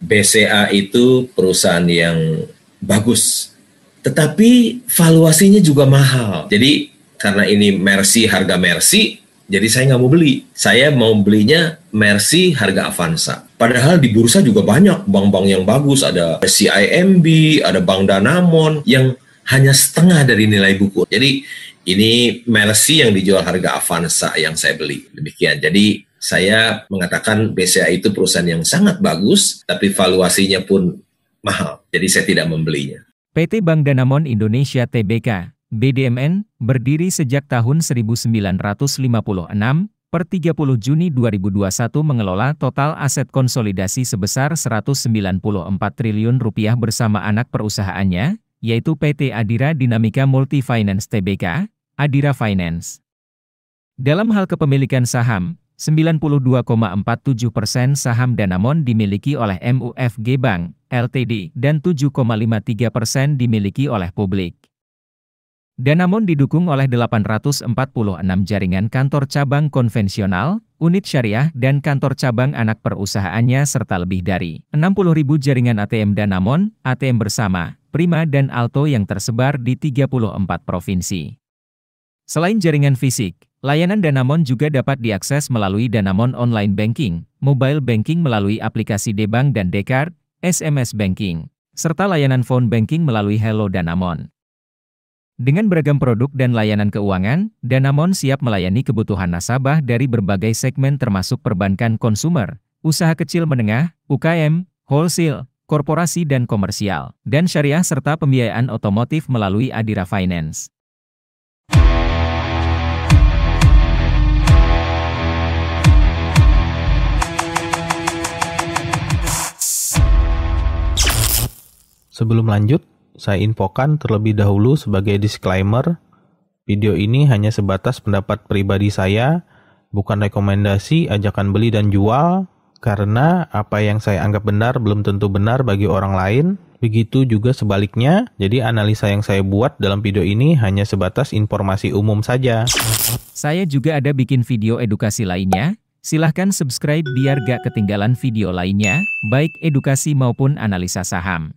BCA itu perusahaan yang bagus, tetapi valuasinya juga mahal. Jadi karena ini Mercy, harga Mercy, jadi saya nggak mau beli. Saya mau belinya Mercy harga Avanza. Padahal di bursa juga banyak bank-bank yang bagus. Ada CIMB, ada Bank Danamon yang hanya setengah dari nilai buku. Jadi ini Mercy yang dijual harga Avanza yang saya beli. Demikian. Jadi saya mengatakan BCA itu perusahaan yang sangat bagus, tapi valuasinya pun mahal. Jadi saya tidak membelinya. PT Bank Danamon Indonesia Tbk, BDMN, berdiri sejak tahun 1956, per 30 Juni 2021 mengelola total aset konsolidasi sebesar Rp194 triliun bersama anak perusahaannya, yaitu PT Adira Dinamika Multifinance Tbk, Adira Finance. Dalam hal kepemilikan saham, 92,47% saham Danamon dimiliki oleh MUFG Bank, Ltd, dan 7,53% dimiliki oleh publik. Danamon didukung oleh 846 jaringan kantor cabang konvensional, unit syariah, dan kantor cabang anak perusahaannya serta lebih dari 60.000 jaringan ATM Danamon, ATM Bersama, Prima dan Alto yang tersebar di 34 provinsi. Selain jaringan fisik, layanan Danamon juga dapat diakses melalui Danamon Online Banking, Mobile Banking melalui aplikasi Debank dan Dcard, SMS Banking, serta layanan phone banking melalui Hello Danamon. Dengan beragam produk dan layanan keuangan, Danamon siap melayani kebutuhan nasabah dari berbagai segmen termasuk perbankan konsumer, usaha kecil menengah, UKM, wholesale, korporasi dan komersial, dan syariah serta pembiayaan otomotif melalui Adira Finance. Sebelum lanjut, saya infokan terlebih dahulu sebagai disclaimer, video ini hanya sebatas pendapat pribadi saya, bukan rekomendasi ajakan beli dan jual, karena apa yang saya anggap benar belum tentu benar bagi orang lain, begitu juga sebaliknya, jadi analisa yang saya buat dalam video ini hanya sebatas informasi umum saja. Saya juga ada bikin video edukasi lainnya, silahkan subscribe biar gak ketinggalan video lainnya, baik edukasi maupun analisa saham.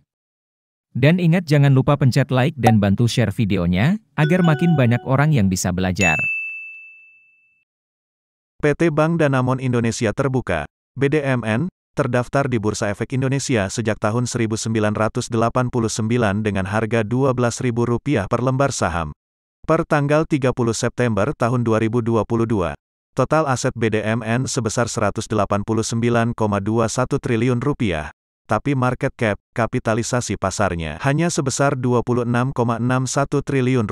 Dan ingat jangan lupa pencet like dan bantu share videonya, agar makin banyak orang yang bisa belajar. PT Bank Danamon Indonesia Terbuka, BDMN, terdaftar di Bursa Efek Indonesia sejak tahun 1989 dengan harga Rp12.000 per lembar saham. Per tanggal 30 September tahun 2022, total aset BDMN sebesar Rp189,21 triliun. Tapi market cap, kapitalisasi pasarnya, hanya sebesar Rp26,61 triliun.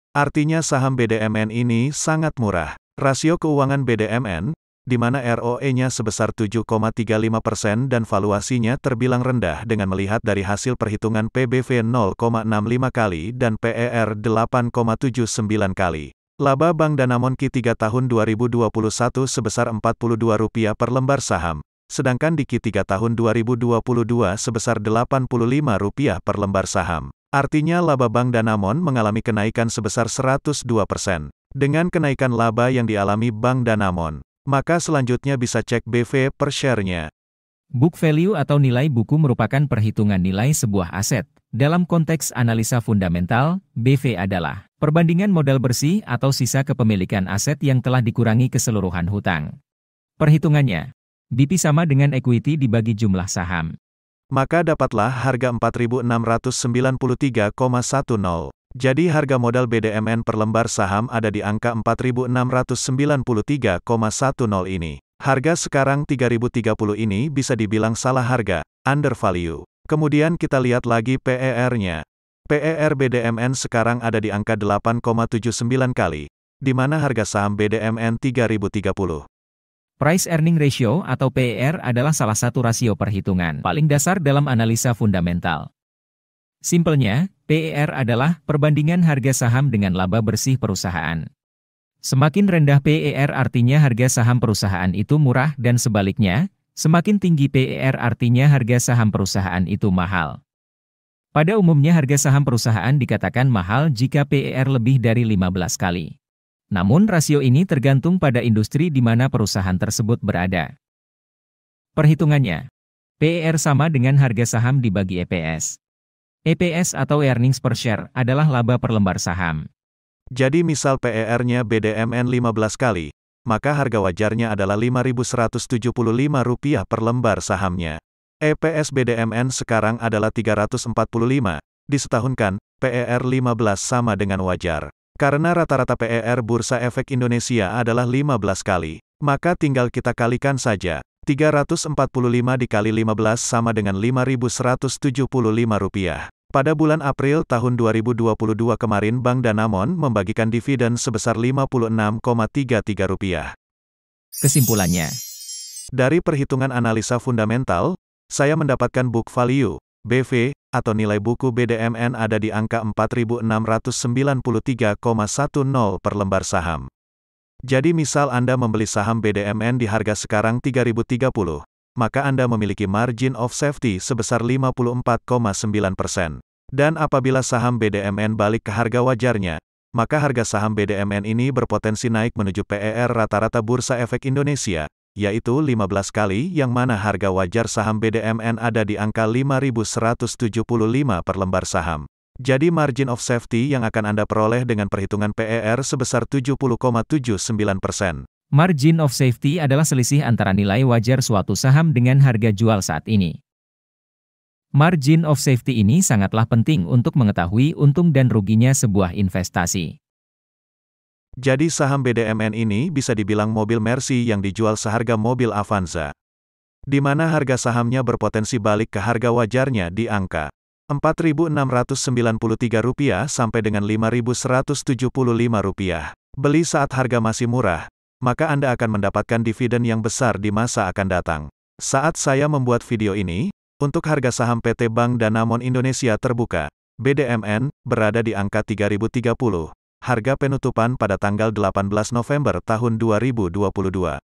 Artinya saham BDMN ini sangat murah. Rasio keuangan BDMN, di mana ROE-nya sebesar 7,35% dan valuasinya terbilang rendah dengan melihat dari hasil perhitungan PBV 0,65 kali dan PER 8,79 kali. Laba Bank Danamon Q3 tahun 2021 sebesar Rp42 per lembar saham. Sedangkan di Q3 tahun 2022 sebesar Rp85 per lembar saham. Artinya laba Bank Danamon mengalami kenaikan sebesar 102%. Dengan kenaikan laba yang dialami Bank Danamon, maka selanjutnya bisa cek BV per share-nya. Book value atau nilai buku merupakan perhitungan nilai sebuah aset. Dalam konteks analisa fundamental, BV adalah perbandingan modal bersih atau sisa kepemilikan aset yang telah dikurangi keseluruhan hutang. Perhitungannya, BP sama dengan equity dibagi jumlah saham. Maka dapatlah harga Rp4.693,10. Jadi harga modal BDMN per lembar saham ada di angka Rp4.693,10 ini. Harga sekarang Rp3.030 ini bisa dibilang salah harga, undervalue. Kemudian kita lihat lagi PER-nya. PER BDMN sekarang ada di angka 8,79 kali, di mana harga saham BDMN Rp3.030. Price Earning Ratio atau PER adalah salah satu rasio perhitungan paling dasar dalam analisa fundamental. Simpelnya, PER adalah perbandingan harga saham dengan laba bersih perusahaan. Semakin rendah PER artinya harga saham perusahaan itu murah dan sebaliknya, semakin tinggi PER artinya harga saham perusahaan itu mahal. Pada umumnya harga saham perusahaan dikatakan mahal jika PER lebih dari 15 kali. Namun rasio ini tergantung pada industri di mana perusahaan tersebut berada. Perhitungannya, PER sama dengan harga saham dibagi EPS. EPS atau earnings per share adalah laba per lembar saham. Jadi misal PER-nya BDMN 15 kali, maka harga wajarnya adalah Rp5.175 per lembar sahamnya. EPS BDMN sekarang adalah 345. Disetahunkan, PER 15 sama dengan wajar. Karena rata-rata PER Bursa Efek Indonesia adalah 15 kali, maka tinggal kita kalikan saja. 345 dikali 15 sama dengan Rp5.175. Pada bulan April tahun 2022 kemarin Bank Danamon membagikan dividen sebesar Rp56,33. Kesimpulannya, dari perhitungan analisa fundamental, saya mendapatkan book value, BV, atau nilai buku BDMN ada di angka Rp4.693,10 per lembar saham. Jadi misal Anda membeli saham BDMN di harga sekarang Rp3.030, maka Anda memiliki margin of safety sebesar 54,9%. Dan apabila saham BDMN balik ke harga wajarnya, maka harga saham BDMN ini berpotensi naik menuju PER rata-rata Bursa Efek Indonesia, yaitu 15 kali, yang mana harga wajar saham BDMN ada di angka Rp5.175 per lembar saham. Jadi margin of safety yang akan Anda peroleh dengan perhitungan PER sebesar 70,79%. margin of safety adalah selisih antara nilai wajar suatu saham dengan harga jual saat ini. Margin of safety ini sangatlah penting untuk mengetahui untung dan ruginya sebuah investasi. Jadi saham BDMN ini bisa dibilang mobil Mercy yang dijual seharga mobil Avanza, di mana harga sahamnya berpotensi balik ke harga wajarnya di angka Rp4.693 sampai dengan Rp5.175. Beli saat harga masih murah, maka Anda akan mendapatkan dividen yang besar di masa akan datang. Saat saya membuat video ini, untuk harga saham PT Bank Danamon Indonesia Terbuka, BDMN, berada di angka Rp3.030. Harga penutupan pada tanggal 18 November tahun 2022.